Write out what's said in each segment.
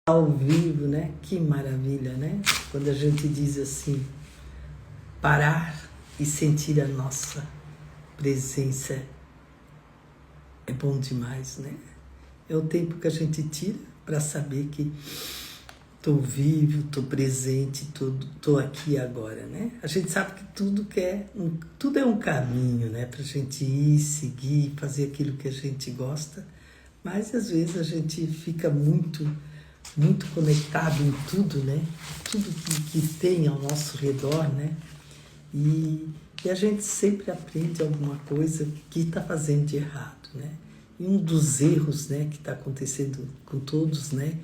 Ao vivo, né? Que maravilha, né? Quando a gente diz assim, parar e sentir a nossa presença é bom demais, né? É o tempo que a gente tira para saber que estou vivo, estou presente, estou aqui agora, né? A gente sabe que tudo é um caminho, né? Para a gente ir, seguir, fazer aquilo que a gente gosta, mas às vezes a gente fica muito conectado em tudo, né? Tudo que tem ao nosso redor, né? E a gente sempre aprende alguma coisa que está fazendo de errado, né? E um dos erros, né, que está acontecendo com todos, né,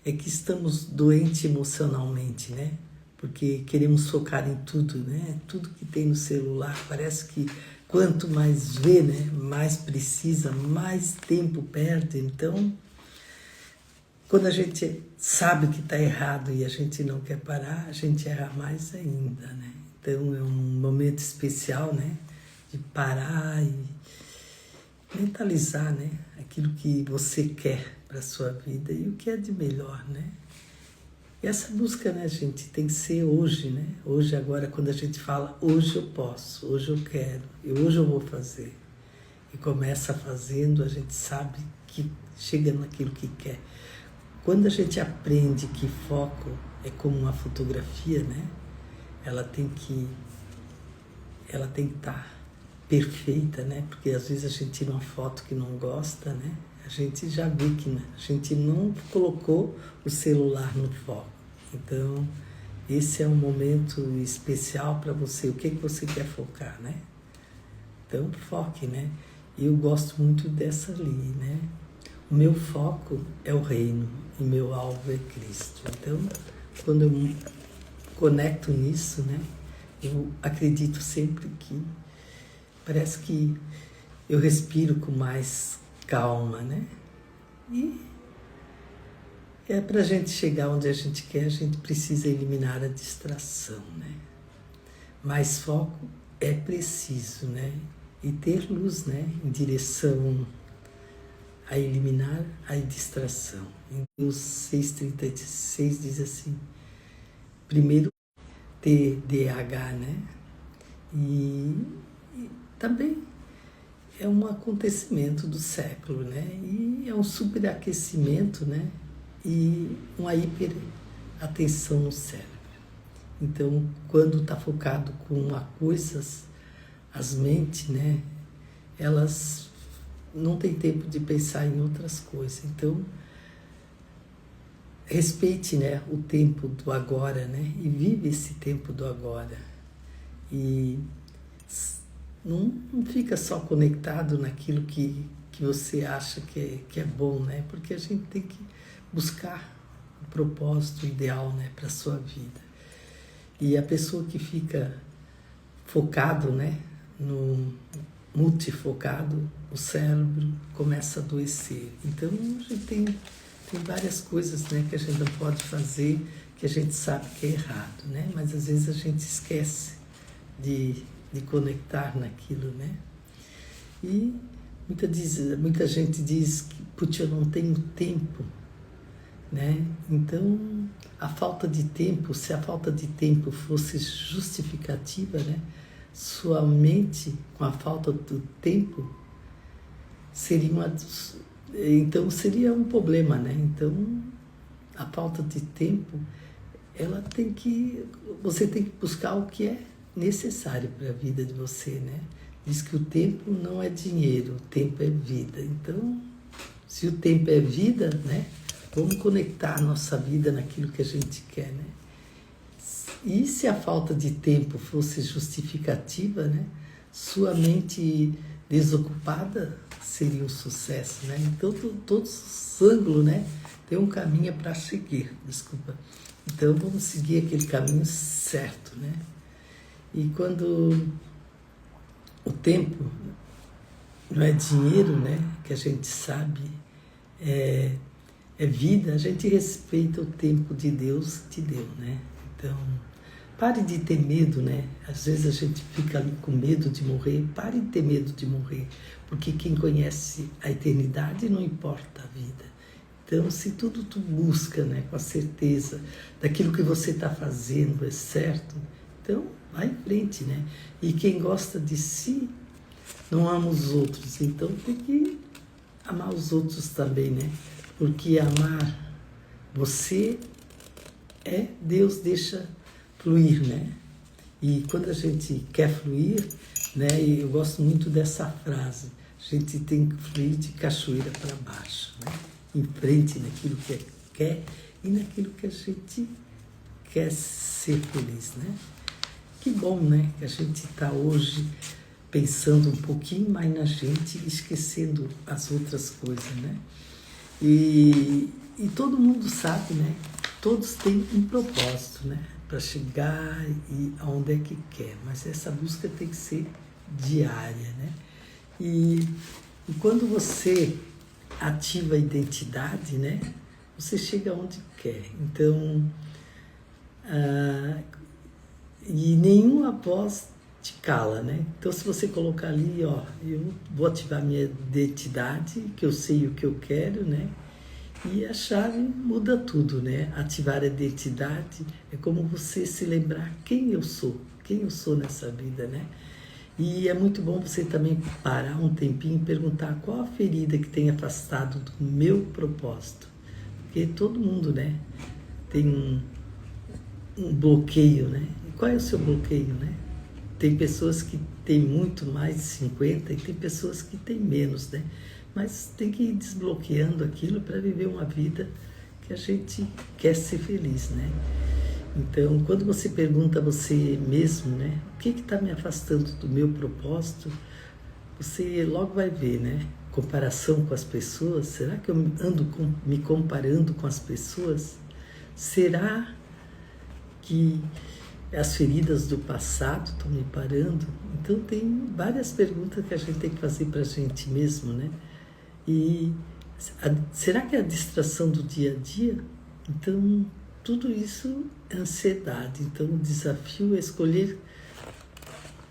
é que estamos doentes emocionalmente, né? Porque queremos focar em tudo, né? Tudo que tem no celular, parece que quanto mais vê, né, mais precisa, mais tempo perde. Então, quando a gente sabe que está errado e a gente não quer parar, a gente erra mais ainda, né? Então é um momento especial, né? De parar e mentalizar, né? Aquilo que você quer para a sua vida e o que é de melhor, né? E essa busca, né, gente, tem que ser hoje, né? Hoje, agora, quando a gente fala, hoje eu posso, hoje eu quero, e hoje eu vou fazer. E começa fazendo, a gente sabe que chega naquilo que quer. Quando a gente aprende que foco é como uma fotografia, né? Ela tem que estar perfeita, né? Porque às vezes a gente tira uma foto que não gosta, né? A gente já vê que a gente não colocou o celular no foco. Então, esse é um momento especial para você. O que você quer focar, né? Então, foque, né? Eu gosto muito dessa ali, né? O meu foco é o reino e meu alvo é Cristo. Então, quando eu conecto nisso, né, eu acredito sempre que parece que eu respiro com mais calma, né? E é para a gente chegar onde a gente quer, a gente precisa eliminar a distração, né? Mais foco é preciso, né? E ter luz, né, em direção a eliminar a distração. Em Deus 6,36 diz assim, primeiro TDAH, né? E também é um acontecimento do século, né? E é um superaquecimento, né? E uma hiperatenção no cérebro. Então, quando está focado com coisas, as mentes, né? Elas não tem tempo de pensar em outras coisas. Então, respeite, né, o tempo do agora, né, e vive esse tempo do agora. E não fica só conectado naquilo que você acha que é bom, né, porque a gente tem que buscar o propósito ideal, né, para a sua vida. E a pessoa que fica focado, né, no multifocado, o cérebro começa a adoecer. Então, a gente tem várias coisas, né, que a gente não pode fazer, que a gente sabe que é errado, né? Mas às vezes a gente esquece de conectar naquilo, né? E muita gente diz que, putz, eu não tenho tempo, né? Então, a falta de tempo, se a falta de tempo fosse justificativa, né? Sua mente, com a falta do tempo, seria então seria um problema, né? Então, a falta de tempo, você tem que buscar o que é necessário para a vida de você, né? Diz que o tempo não é dinheiro, o tempo é vida. Então, se o tempo é vida, né? Vamos conectar a nossa vida naquilo que a gente quer, né? E se a falta de tempo fosse justificativa, né? Sua mente desocupada seria um sucesso, né? Então, todos os ângulos, né? Tem um caminho para seguir, desculpa. Então, vamos seguir aquele caminho certo, né? E quando o tempo não é dinheiro, né? Que a gente sabe, é vida, a gente respeita o tempo de Deus te deu, né? Então, pare de ter medo, né? Às vezes a gente fica ali com medo de morrer. Pare de ter medo de morrer, porque quem conhece a eternidade não importa a vida. Então, se tudo tu busca, né, com a certeza daquilo que você está fazendo é certo, então vai em frente, né? E quem gosta de si não ama os outros, então tem que amar os outros também, né? Porque amar você Deus deixa fluir, né? E quando a gente quer fluir, né? E eu gosto muito dessa frase, a gente tem que fluir de cachoeira para baixo, né? Em frente naquilo que quer e naquilo que a gente quer ser feliz, né? Que bom, né? Que a gente está hoje pensando um pouquinho mais na gente, esquecendo as outras coisas, né? E todo mundo sabe, né? Todos têm um propósito, né? Para chegar e aonde é que quer, mas essa busca tem que ser diária, né? E quando você ativa a identidade, né? Você chega onde quer. Então, e nenhuma voz te cala, né? Então, se você colocar ali, ó, eu vou ativar minha identidade, que eu sei o que eu quero, né? E a chave muda tudo, né? Ativar a identidade é como você se lembrar quem eu sou nessa vida, né? E é muito bom você também parar um tempinho e perguntar qual a ferida que tem afastado do meu propósito. Porque todo mundo, né, tem um bloqueio, né? E qual é o seu bloqueio, né? Tem pessoas que têm muito mais de 50 e tem pessoas que têm menos, né? Mas tem que ir desbloqueando aquilo para viver uma vida que a gente quer ser feliz, né? Então, quando você pergunta a você mesmo, né, o que está me afastando do meu propósito, você logo vai ver, né? Comparação com as pessoas, será que eu ando me comparando com as pessoas? Será que as feridas do passado estão me parando? Então, tem várias perguntas que a gente tem que fazer para a gente mesmo, né? E será que é a distração do dia a dia? Então, tudo isso é ansiedade. Então, o desafio é escolher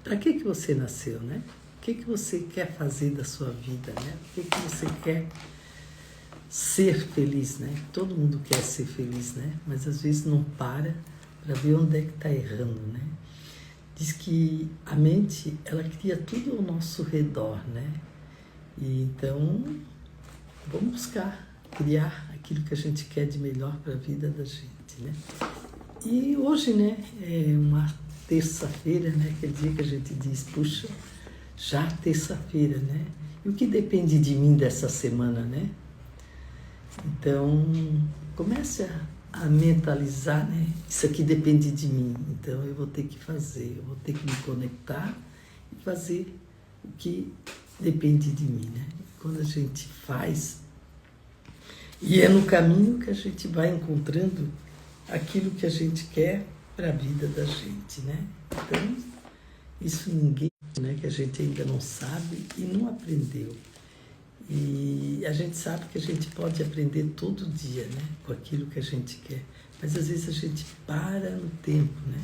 para que você nasceu, né? O que você quer fazer da sua vida, né? O que você quer ser feliz, né? Todo mundo quer ser feliz, né? Mas às vezes não para ver onde é que está errando, né? Diz que a mente, ela cria tudo ao nosso redor, né? E então, vamos buscar criar aquilo que a gente quer de melhor para a vida da gente, né? E hoje, né, é uma terça-feira, né, aquele dia que a gente diz, puxa, já terça-feira, né? E o que depende de mim dessa semana, né? Então, comece a mentalizar, né? Isso aqui depende de mim, então eu vou ter que fazer, eu vou ter que me conectar e fazer o que depende de mim, né? Quando a gente faz, e é no caminho que a gente vai encontrando aquilo que a gente quer para a vida da gente, né? Então, isso ninguém, né, que a gente ainda não sabe e não aprendeu. E a gente sabe que a gente pode aprender todo dia, né, com aquilo que a gente quer. Mas às vezes a gente para no tempo, né,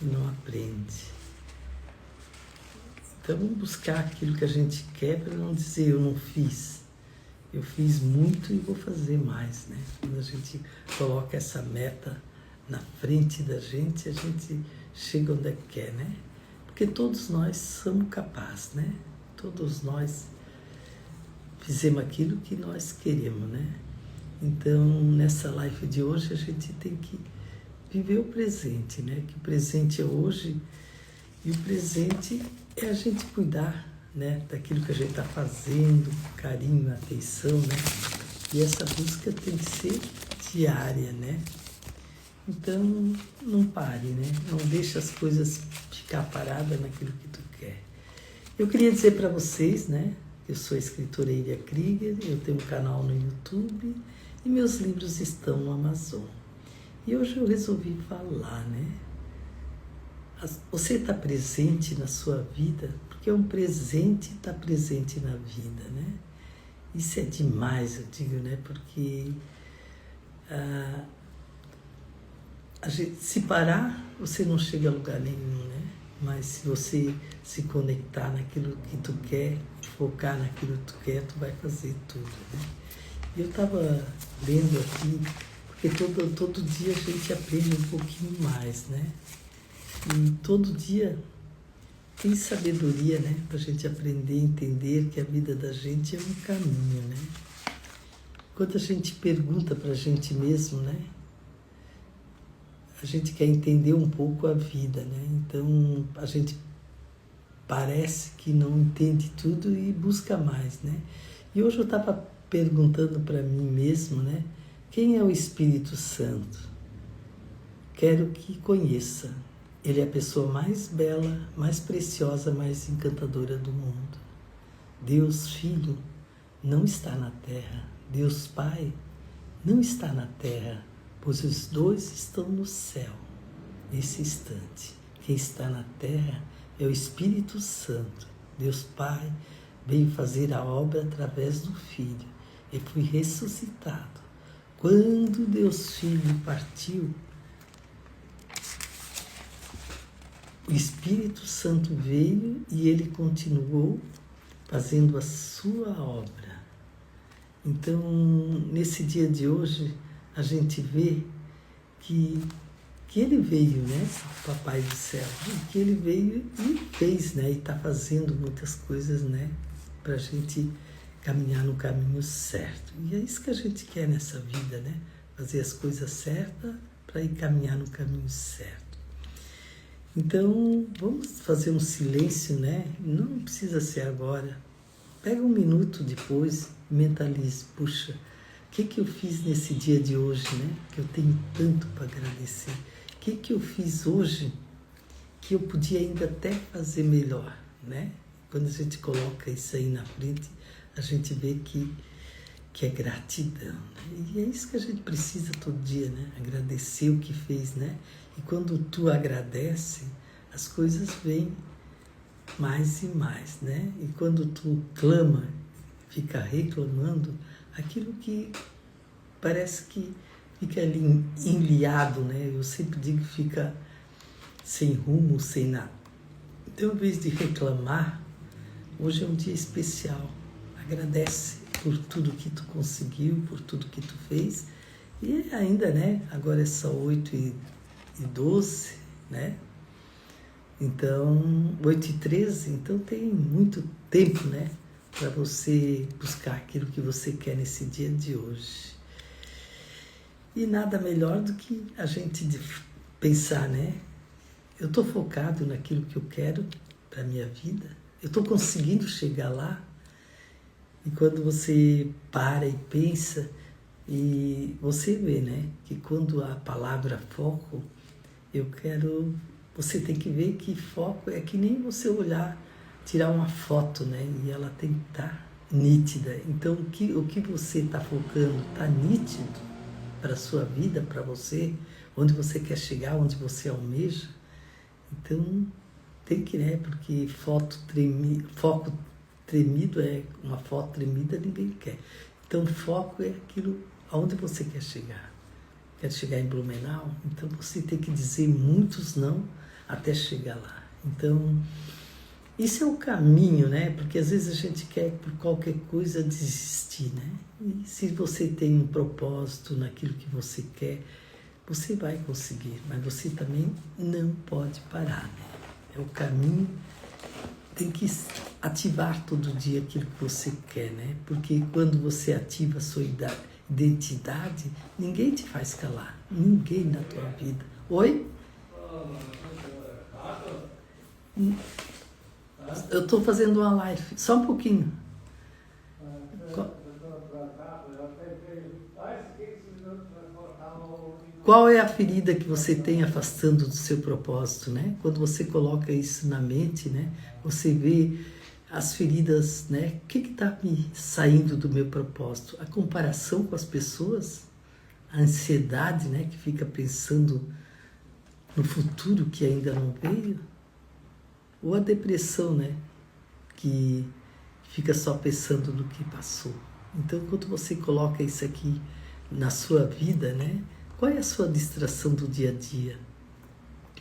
e não aprende. Então, vamos buscar aquilo que a gente quer para não dizer eu não fiz. Eu fiz muito e vou fazer mais, né? Quando a gente coloca essa meta na frente da gente, a gente chega onde quer, né? Porque todos nós somos capazes, né? Todos nós fizemos aquilo que nós queremos, né? Então, nessa live de hoje, a gente tem que viver o presente, né? Que o presente é hoje e o presente é a gente cuidar, né, daquilo que a gente está fazendo, carinho, atenção, né? E essa busca tem que ser diária, né? Então, não pare, né? Não deixe as coisas ficar paradas naquilo que tu quer. Eu queria dizer para vocês, né? Eu sou a escritora Iria Krieger, eu tenho um canal no YouTube e meus livros estão no Amazon. E hoje eu resolvi falar, né? Você está presente na sua vida, porque é um presente estar presente na vida, né? Isso é demais, eu digo, né? Porque a gente, se parar, você não chega a lugar nenhum, né? Mas se você se conectar naquilo que tu quer, focar naquilo que tu quer, tu vai fazer tudo, né? Eu estava lendo aqui, porque todo dia a gente aprende um pouquinho mais, né? E todo dia tem sabedoria, né? Para a gente aprender a entender que a vida da gente é um caminho, né? Quando a gente pergunta para a gente mesmo, né? A gente quer entender um pouco a vida, né? Então a gente parece que não entende tudo e busca mais, né? E hoje eu estava perguntando para mim mesmo, né? Quem é o Espírito Santo? Quero que conheça. Ele é a pessoa mais bela, mais preciosa, mais encantadora do mundo. Deus Filho não está na terra. Deus Pai não está na terra, pois os dois estão no céu. Nesse instante, quem está na terra é o Espírito Santo. Deus Pai veio fazer a obra através do Filho e foi ressuscitado. Quando Deus Filho partiu, o Espírito Santo veio e ele continuou fazendo a sua obra. Então, nesse dia de hoje, a gente vê que ele veio, né, o Papai do Céu, que ele veio e fez, né, e está fazendo muitas coisas, né, para a gente caminhar no caminho certo. E é isso que a gente quer nessa vida, né, fazer as coisas certas para ir caminhar no caminho certo. Então, vamos fazer um silêncio, né? Não precisa ser agora. Pega um minuto depois, mentalize. Puxa, o que eu fiz nesse dia de hoje, né? Que eu tenho tanto para agradecer. O que eu fiz hoje que eu podia ainda até fazer melhor, né? Quando a gente coloca isso aí na frente, a gente vê que é gratidão. Né? E é isso que a gente precisa todo dia, né? Agradecer o que fez, né? E quando tu agradece, as coisas vêm mais e mais, né? E quando tu clama, fica reclamando, aquilo que parece que fica ali enliado, né? Eu sempre digo que fica sem rumo, sem nada. Então, em vez de reclamar, hoje é um dia especial. Agradece por tudo que tu conseguiu, por tudo que tu fez. E ainda, né? Agora é só 8h12, né? Então, 8h13, então tem muito tempo, né? Para você buscar aquilo que você quer nesse dia de hoje. E nada melhor do que a gente pensar, né? Eu estou focado naquilo que eu quero para a minha vida. Eu estou conseguindo chegar lá. E quando você para e pensa, e você vê, né? Que quando a palavra foco, você tem que ver que foco é que nem você olhar, tirar uma foto, né? E ela tem que estar nítida. Então, o que você está focando está nítido para a sua vida, para você, onde você quer chegar, onde você almeja. Então, tem que, né? Porque foco tremido é uma foto tremida, ninguém quer. Então, foco é aquilo aonde você quer chegar. Quer chegar em Blumenau? Então, você tem que dizer muitos não até chegar lá. Então, isso é o caminho, né? Porque às vezes a gente quer, por qualquer coisa, desistir, né? E se você tem um propósito naquilo que você quer, você vai conseguir, mas você também não pode parar, né? É o caminho, tem que ativar todo dia aquilo que você quer, né? Porque quando você ativa a sua identidade, ninguém te faz calar, ninguém na tua vida. Oi? Eu estou fazendo uma live, só um pouquinho. Qual é a ferida que você tem afastando do seu propósito, né? Quando você coloca isso na mente, né? Você vê as feridas, né? O que está me saindo do meu propósito? A comparação com as pessoas, a ansiedade, né? Que fica pensando no futuro que ainda não veio, ou a depressão, né? Que fica só pensando no que passou. Então, quando você coloca isso aqui na sua vida, né? Qual é a sua distração do dia a dia?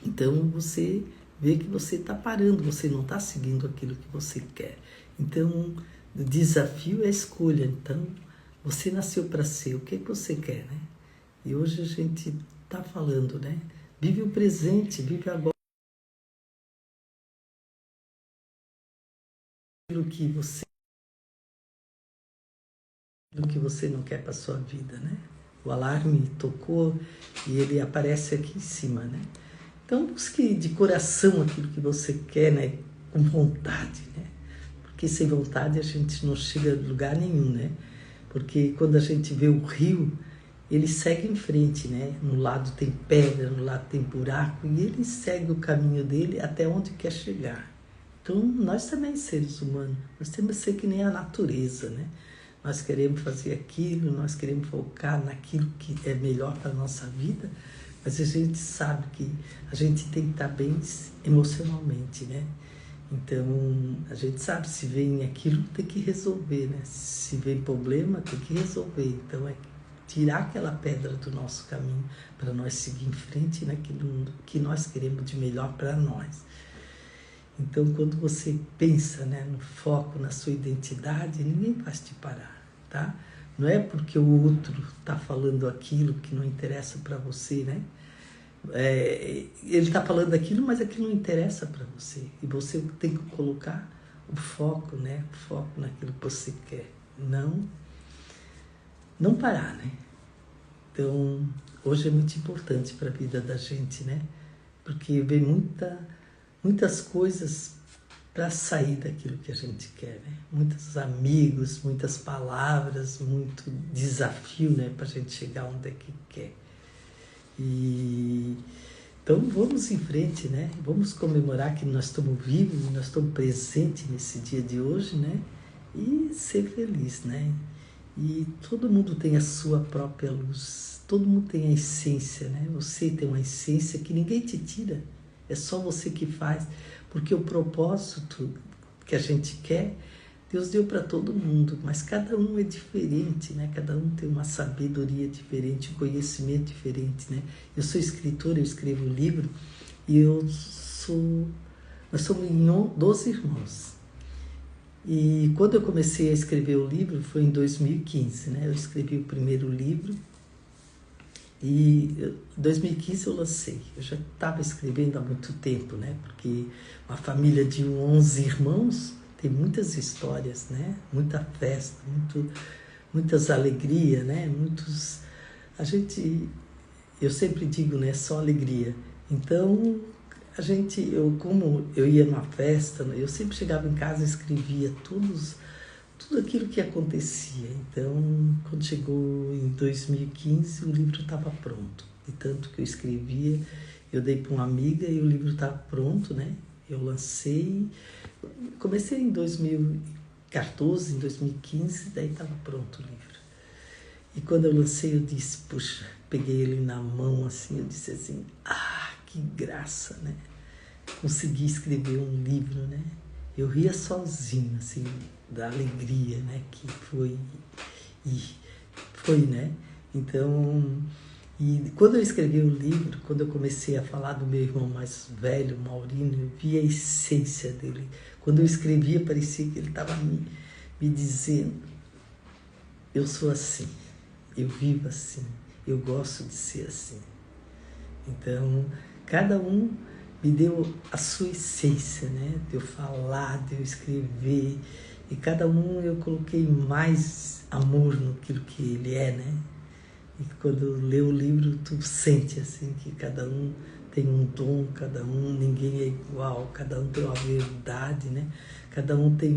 Então, você vê que você está parando, você não está seguindo aquilo que você quer. Então, o desafio é a escolha. Então, Você nasceu para ser o que você quer, né? E hoje a gente está falando, né? Vive o presente, vive agora aquilo que você não quer para sua vida, né? O alarme tocou e ele aparece aqui em cima, né? Então busque de coração aquilo que você quer, né? Com vontade, né? Porque sem vontade a gente não chega a lugar nenhum, né? Porque quando a gente vê o rio, ele segue em frente, né? No lado tem pedra, no lado tem buraco, e ele segue o caminho dele até onde quer chegar. Então, nós também, seres humanos, nós temos que ser que nem a natureza, né? Nós queremos fazer aquilo, nós queremos focar naquilo que é melhor para a nossa vida, mas a gente sabe que a gente tem que estar bem emocionalmente, né? Então, a gente sabe, se vem aquilo, tem que resolver, né? Se vem problema, tem que resolver. Então, é tirar aquela pedra do nosso caminho para nós seguir em frente naquilo que nós queremos de melhor para nós. Então, quando você pensa, né, no foco, na sua identidade, ninguém faz te parar, tá? Não é porque o outro está falando aquilo que não interessa para você, né? Ele está falando aquilo, mas aquilo não interessa para você. E você tem que colocar o foco, né? O foco naquilo que você quer. Não parar, né? Então, hoje é muito importante para a vida da gente, né? Porque vem muitas coisas para sair daquilo que a gente quer, né? Muitos amigos, muitas palavras, muito desafio, né? Para a gente chegar onde é que quer. Então vamos em frente, né? Vamos comemorar que nós estamos vivos, nós estamos presentes nesse dia de hoje, né? E ser feliz, né? E todo mundo tem a sua própria luz, todo mundo tem a essência, né? Você tem uma essência que ninguém te tira, é só você que faz, porque o propósito que a gente quer, Deus deu para todo mundo, mas cada um é diferente, né? Cada um tem uma sabedoria diferente, um conhecimento diferente, né? Eu sou escritora, eu escrevo um livro e nós somos 12 irmãos. E quando eu comecei a escrever o livro foi em 2015, né? Eu escrevi o primeiro livro e em 2015 eu lancei. Eu já estava escrevendo há muito tempo, né? Porque uma família de 11 irmãos tem muitas histórias, né? Muita festa, muitas alegrias, né? Eu sempre digo, né? Só alegria. Então, como eu ia numa festa, eu sempre chegava em casa e escrevia tudo aquilo que acontecia. Então, quando chegou em 2015, o livro estava pronto. De tanto que eu escrevia, eu dei para uma amiga e o livro estava pronto, né? Eu lancei, comecei em 2014, em 2015, daí estava pronto o livro. E quando eu lancei, eu disse, puxa, peguei ele na mão assim, eu disse assim, que graça, né? Consegui escrever um livro, né? Eu ria sozinho, assim, da alegria, né? Que foi, né? Então, e quando eu escrevi o livro, quando eu comecei a falar do meu irmão mais velho, Maurino, eu vi a essência dele. Quando eu escrevia, parecia que ele estava me dizendo, eu sou assim, eu vivo assim, eu gosto de ser assim. Então, cada um me deu a sua essência, né? De eu falar, de eu escrever. E cada um eu coloquei mais amor naquilo que ele é, né? E quando lê o livro, tu sente assim que cada um tem um dom, ninguém é igual, cada um tem uma verdade, né? Cada um tem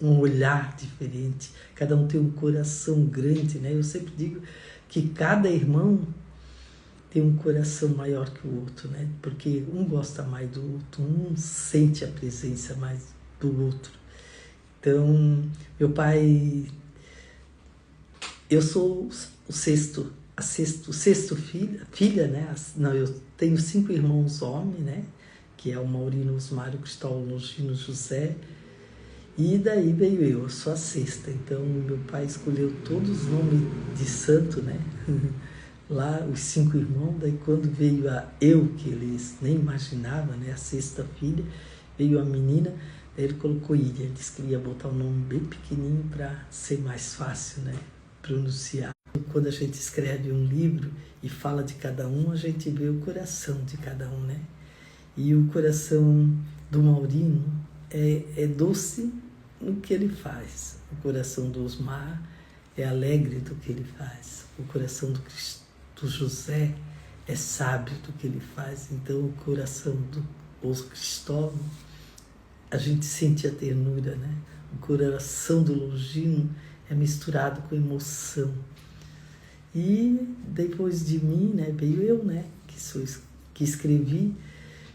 um olhar diferente, cada um tem um coração grande, né? Eu sempre digo que cada irmão tem um coração maior que o outro, né? Porque um gosta mais do outro, um sente a presença mais do outro. Então, meu pai, eu sou o sexto filha, né? Não, eu tenho 5 irmãos homens, né? Que é o Maurino, Osmário, Cristóvão, Longino, José. E daí veio eu sou a sexta. Então, meu pai escolheu todos os nomes de santo, né? Lá, os 5 irmãos. Daí, quando veio que eles nem imaginavam, né? A sexta filha, veio a menina. Daí ele colocou Ilha. Ele disse que ia botar um nome bem pequenininho para ser mais fácil, né? pronunciar. Quando a gente escreve um livro e fala de cada um, a gente vê o coração de cada um, né? E o coração do Maurino é doce no que ele faz. O coração do Osmar é alegre do que ele faz. O coração do José é sábio do que ele faz. Então, o coração do Cristóvão, a gente sente a ternura, né? O coração do Longino é misturado com emoção. E depois de mim, né, veio eu, né, que escrevi,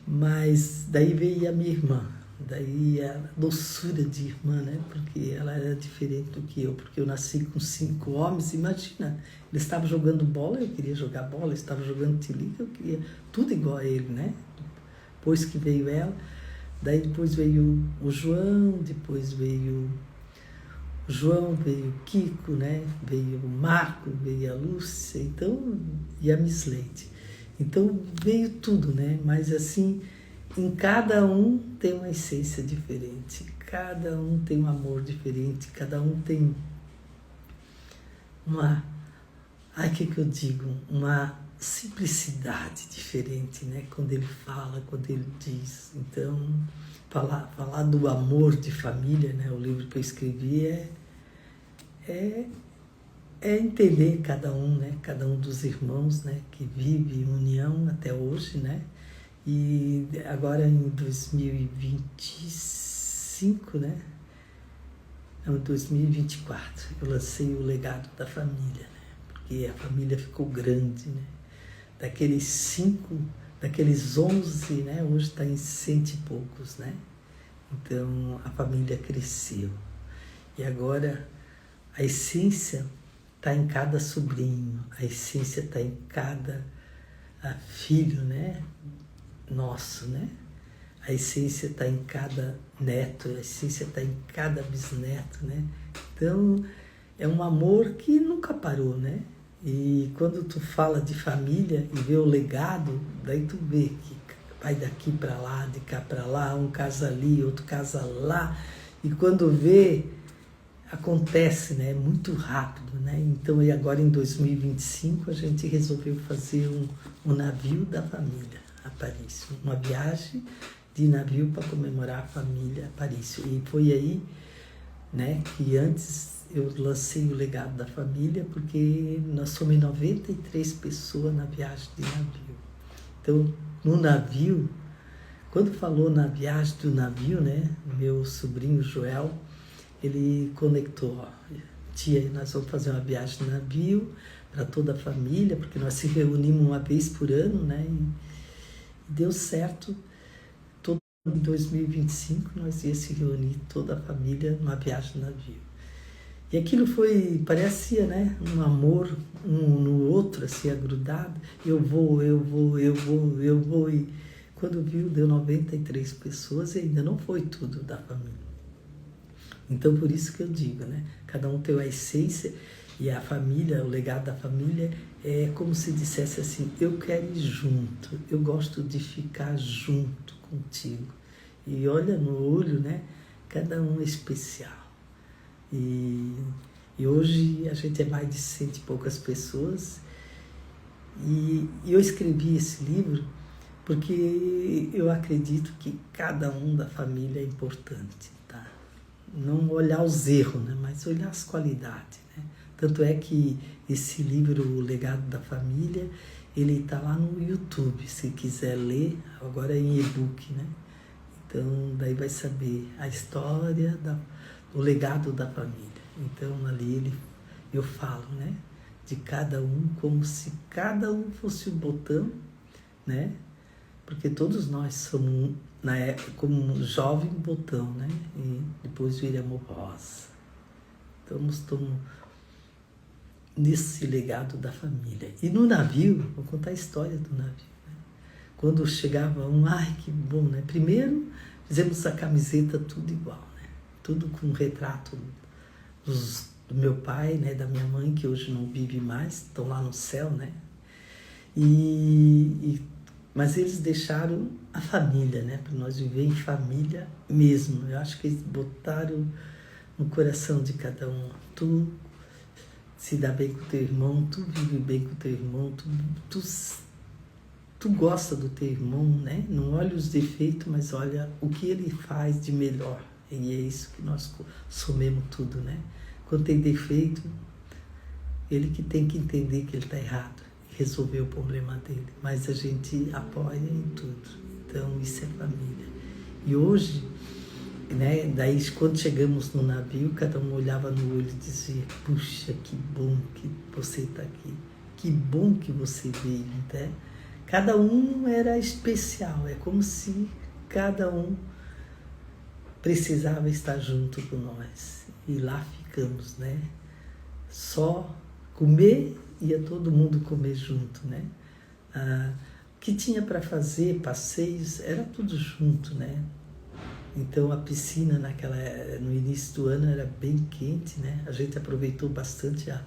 mas daí veio a minha irmã, daí a doçura de irmã, né, porque ela era diferente do que eu, porque eu nasci com 5 homens, imagina, eles estavam jogando bola, eu queria jogar bola, eles estavam jogando tilica, eu queria tudo igual a ele, né, depois que veio ela, daí depois veio o João, depois veio o João, veio o Kiko, né? Veio o Marco, veio a Lúcia, então, e a Miss Leite. Então veio tudo, né? Mas assim, em cada um tem uma essência diferente, cada um tem um amor diferente, cada um tem uma, que eu digo? Uma simplicidade diferente, né? Quando ele fala, quando ele diz. Então, falar do amor de família, né? O livro que eu escrevi é entender cada um, né? Cada um dos irmãos, né? Que vive em união até hoje, né? E agora em 2025, né? Não, 2024, eu lancei o Legado da Família, né? Porque a família ficou grande, né? Daqueles 11, né? Hoje está em 100 e poucos, né? Então, a família cresceu. E agora, a essência está em cada sobrinho, a essência está em cada filho, né? Nosso, né? A essência está em cada neto, a essência está em cada bisneto, né? Então, é um amor que nunca parou, né? E quando tu fala de família e vê o legado, daí tu vê que vai daqui para lá, de cá para lá, um casa ali, outro casa lá. E quando vê, acontece, né? Muito rápido, né? Então, e agora em 2025, a gente resolveu fazer um navio da família a Paris. Uma viagem de navio para comemorar a família a Paris. E foi aí, né, que antes eu lancei o Legado da Família, porque nós somos 93 pessoas na viagem de navio. Então, no navio, quando falou na viagem do navio, né, meu sobrinho Joel, ele conectou, ó, tia, nós vamos fazer uma viagem de navio para toda a família, porque nós se reunimos uma vez por ano, né, e deu certo. Em 2025, nós ia se reunir toda a família numa viagem de navio. E aquilo parecia, né, um amor um no outro, assim, agrudado. Eu vou. E quando viu, deu 93 pessoas e ainda não foi tudo da família. Então, por isso que eu digo, né, cada um tem a essência e a família, o legado da família é como se dissesse assim, eu quero ir junto, eu gosto de ficar junto contigo. E olha no olho, né, cada um é especial. E hoje a gente é mais de 100 e poucas pessoas. E eu escrevi esse livro porque eu acredito que cada um da família é importante, tá? Não olhar os erros, né? Mas olhar as qualidades, né? Tanto é que esse livro, O Legado da Família, ele está lá no YouTube, se quiser ler, agora é em e-book, né? Então, daí vai saber a história do legado da família. Então, ali eu falo, né? De cada um, como se cada um fosse um botão, né? Porque todos nós somos, na época, como um jovem botão, né? E depois viramos rosa. Então, estamos nesse legado da família. E no navio, vou contar a história do navio, né? Quando chegava ai, que bom, né? Primeiro, fizemos a camiseta tudo igual, né? Tudo com retrato do meu pai, né? Da minha mãe, que hoje não vive mais, estão lá no céu, né? Mas eles deixaram a família, né? Para nós viver em família mesmo. Eu acho que eles botaram no coração de cada um. Tu se dá bem com o teu irmão, tu vive bem com o teu irmão, tu gosta do teu irmão, né? Não olha os defeitos, mas olha o que ele faz de melhor. E é isso que nós somemos tudo, né? Quando tem defeito, ele que tem que entender que ele está errado e resolver o problema dele. Mas a gente apoia em tudo. Então, isso é família. E hoje, né, daí quando chegamos no navio, cada um olhava no olho e dizia: puxa, que bom que você está aqui. Que bom que você veio, né? Cada um era especial. É como se cada um precisava estar junto com nós. E lá ficamos, né? Só comer, ia todo mundo comer junto, né? O que tinha para fazer, passeios, era tudo junto, né? Então a piscina no início do ano era bem quente, né? A gente aproveitou bastante a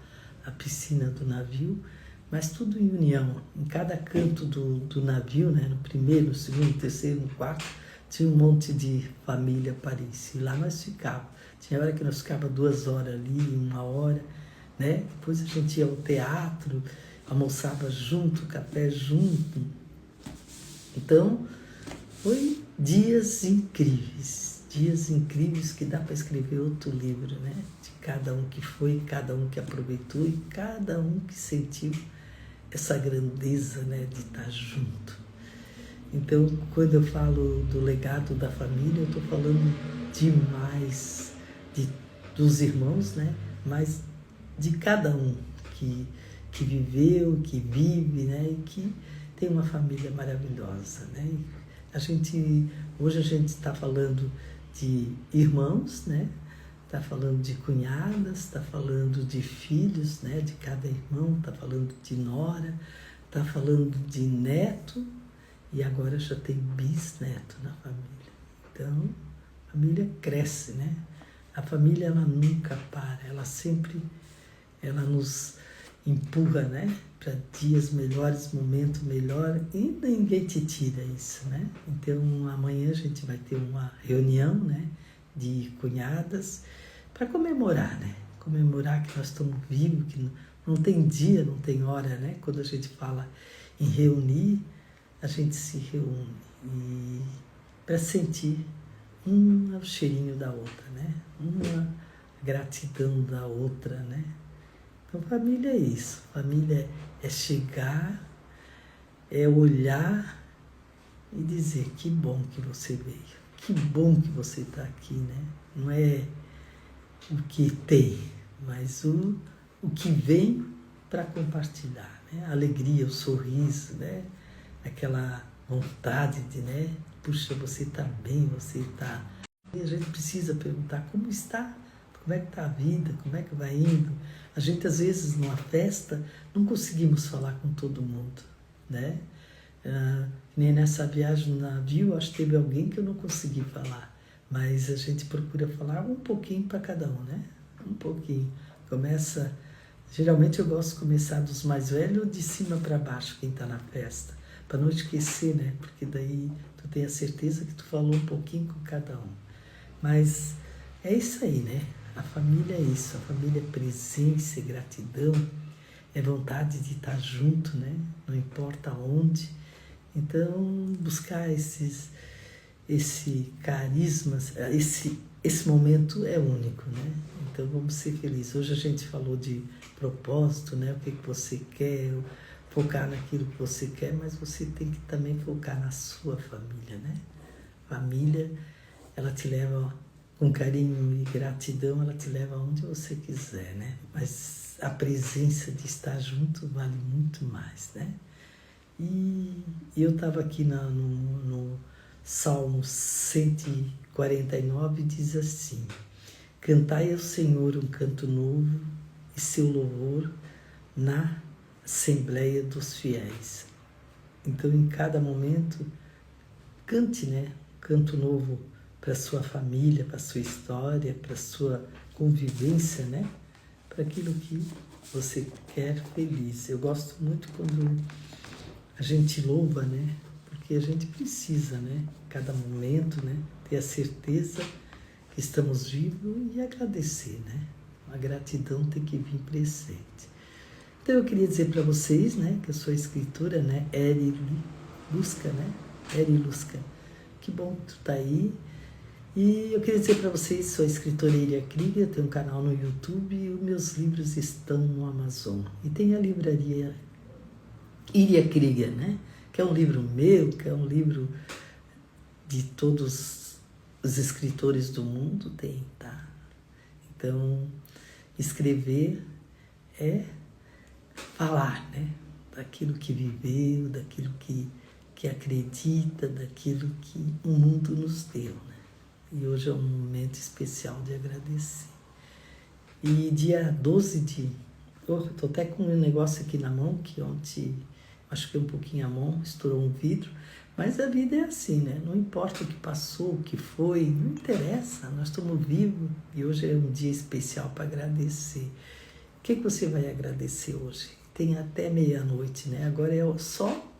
piscina do navio, mas tudo em união. Em cada canto do navio, né? No primeiro, no segundo, no terceiro, no quarto, tinha um monte de família Paris. E lá nós ficávamos. Tinha hora que nós ficávamos 2 horas ali, 1 hora, né? Depois a gente ia ao teatro, almoçava junto, café junto. Então, foi dias incríveis que dá para escrever outro livro, né? De cada um que foi, cada um que aproveitou e cada um que sentiu essa grandeza, né, de estar junto. Então, quando eu falo do legado da família, eu estou falando demais dos irmãos, né? Mas de cada um que viveu, que vive, né? E que tem uma família maravilhosa, né? Hoje a gente está falando de irmãos, né? Está falando de cunhadas, está falando de filhos, né? De cada irmão, está falando de nora, está falando de neto. E agora já tem bisneto na família. Então, a família cresce, né? A família, ela nunca para, ela nos empurra, né? Para dias melhores, momentos melhores, e ninguém te tira isso, né? Então, amanhã a gente vai ter uma reunião, né? De cunhadas, para comemorar, né? Comemorar que nós estamos vivos, que não tem dia, não tem hora, né? Quando a gente fala em reunir, a gente se reúne para sentir o cheirinho da outra, né? Uma gratidão da outra, né? Então, família é isso. Família é chegar, é olhar e dizer: que bom que você veio, que bom que você está aqui, né? Não é o que tem, mas o que vem para compartilhar, né? A alegria, o sorriso, né? Aquela vontade de, né? Puxa, você está bem, você está... E a gente precisa perguntar: como está? Como é que está a vida? Como é que vai indo? A gente, às vezes, numa festa, não conseguimos falar com todo mundo, né? Nem nessa viagem no navio, acho que teve alguém que eu não consegui falar. Mas a gente procura falar um pouquinho para cada um, né? Um pouquinho. Geralmente eu gosto de começar dos mais velhos ou de cima para baixo, quem está na festa. Para não esquecer, né? Porque daí tu tem a certeza que tu falou um pouquinho com cada um. Mas é isso aí, né? A família é isso. A família é presença, é gratidão, é vontade de estar junto, né? Não importa onde. Então, buscar esse carisma, esse momento é único, né? Então, vamos ser felizes. Hoje a gente falou de propósito, né? O que você quer, focar naquilo que você quer, mas você tem que também focar na sua família, né? Família, ela te leva com carinho e gratidão, ela te leva aonde você quiser, né? Mas a presença de estar junto vale muito mais, né? E eu estava aqui no Salmo 149, diz assim: cantai ao Senhor um canto novo e seu louvor na Assembleia dos Fiéis. Então, em cada momento, cante, né? Canto novo para a sua família, para a sua história, para a sua convivência, né? Para aquilo que você quer feliz. Eu gosto muito quando a gente louva, né? Porque a gente precisa, né? Cada momento, né? Ter a certeza que estamos vivos e agradecer, né? A gratidão tem que vir presente. Então eu queria dizer para vocês, né, que eu sou escritora, né, Eri Lusca, né, Eri Lusca. Que bom que tu tá aí. E eu queria dizer para vocês, sou a escritora Iria Krieger, eu tenho um canal no YouTube e os meus livros estão no Amazon. E tem a livraria Iria Krieger, né? Que é um livro meu, que é um livro de todos os escritores do mundo, tem, tá? Então, escrever é falar, né? Daquilo que viveu, daquilo que acredita, daquilo que o mundo nos deu, né? E hoje é um momento especial de agradecer. E dia 12 de... Eu tô até com um negócio aqui na mão, que ontem machuquei um pouquinho a mão, estourou um vidro. Mas a vida é assim, né? Não importa o que passou, o que foi, não interessa. Nós estamos vivos e hoje é um dia especial para agradecer. O que você vai agradecer hoje? Tem até meia-noite, né? Agora é só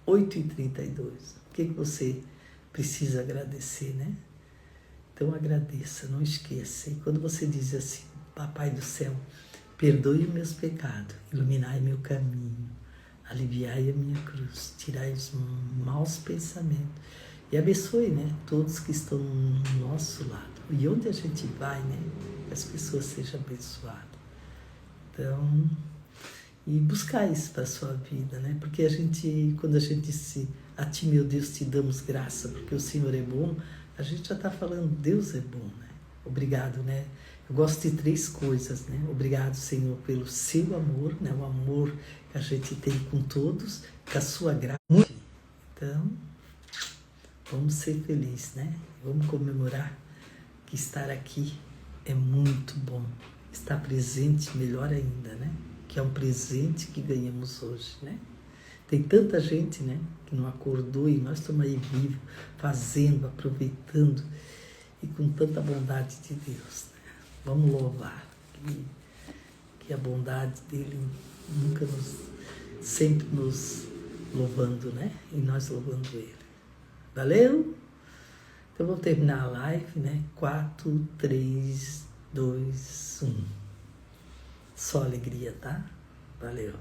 8h32. O que você precisa agradecer, né? Então agradeça, não esqueça. E quando você diz assim, Papai do céu, perdoe os meus pecados, iluminai meu caminho, aliviai a minha cruz, tirai os maus pensamentos e abençoe, né, todos que estão no nosso lado. E onde a gente vai, né, que as pessoas sejam abençoadas. Então, e buscar isso para a sua vida, né, porque a gente, quando a gente diz, a ti, meu Deus, te damos graça, porque o Senhor é bom, a gente já está falando, Deus é bom, né? Obrigado, né? Eu gosto de 3 coisas, né? Obrigado, Senhor, pelo seu amor, né? O amor que a gente tem com todos, com a sua graça. Então, vamos ser felizes, né? Vamos comemorar que estar aqui é muito bom. Estar presente, melhor ainda, né? Que é um presente que ganhamos hoje, né? Tem tanta gente, né, que não acordou e nós estamos aí vivos, fazendo, aproveitando e com tanta bondade de Deus. Né? Vamos louvar, que a bondade dele nunca sempre nos louvando, né? E nós louvando ele. Valeu? Então vamos terminar a live, né? 4, 3, 2, 1. Só alegria, tá? Valeu.